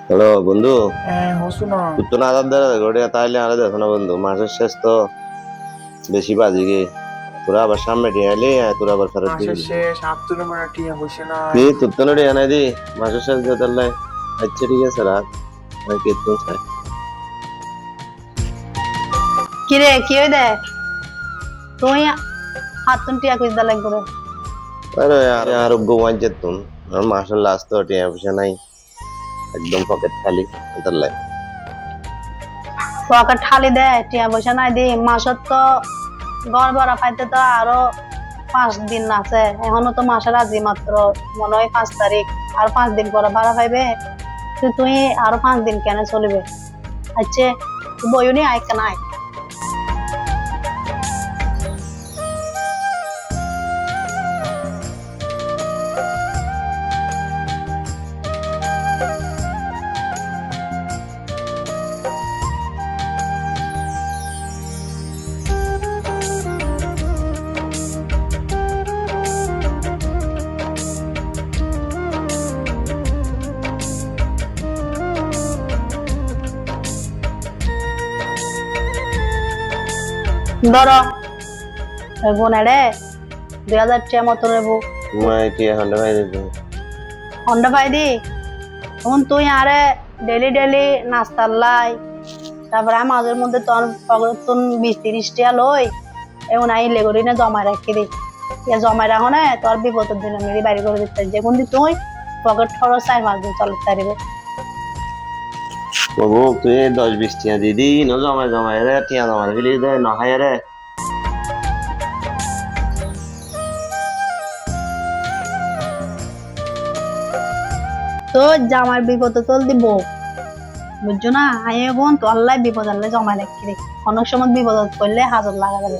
Hello বন্ধু। হ্যাঁ হসু না। তুই তো না দাদা ঘরে তাইলে আরে দেখো না বন্ধু, মাসের শেষ তো বেশি বাজি গে। তোরা আবার সামনে দিয়ে এলি, তোরা আবার ফেরত দিয়ে মাসের দিবি। শেষ আত্মীয় মানে টিয়া বসে নাই। কি তোর তো নড়ি এনে দি মাসের শেষ দিয়ে তাহলে। আচ্ছা ঠিক আছে রাখ, আমি কেতন চাই। কিরে কি হই দে তুই হাতুন টিয়া কইদা লাগবে রে। আরে আরোগ্য ওয়াঞ্চেত তুন, আর মাসের লাস্ট তো টিয়া পয়সা নাই, একদম পকেট খালি তাহলে। পকেট খালি দে টিয়া পয়সা নাই দি মাসত তো ঘর ভাড়া পাইতে তো আরো 5 দিন আছে, এখনো তো মাসের আজি মাত্র মনে হয় 5 তারিখ, আর 5 দিন পরে ভাড়া পাইবে। তুই আরো 5 দিন কেন চলবে? আচ্ছা বইনি আয় কেন আয়। ধরো বোনেরে 2000 টিয়া মতো নেবো। তোমার টিয়া হন্ডা ভাই দিতে হন্ডা পাই দি এখন তুই আরে ডেলি ডেলি নাস্তার লাই, তারপরে মাঝের মধ্যে তোর পকেট তুন 20-30 টিয়া লই এখন আই লেগরি না জমা রাখি দি। জমা রাখো না তোর বিপদের দিন আমি বাড়ি করে দিতে যে কোন তুই পকেট খরচ 4-5 দিন চলতে পারিবে। বাবু তুই 10-20 টিয়া দিদি ন জমায় জমায় রে, টিয়া জমায় ফেলি দে নহায় রে। তো জামার বিপদে চল দিব বুঝছো না, আই বোন তো আল্লাহ বিপদ আল্লাহ জমা রাখি রে, অনেক সময় বিপদ করলে হাজার লাগা যাবে।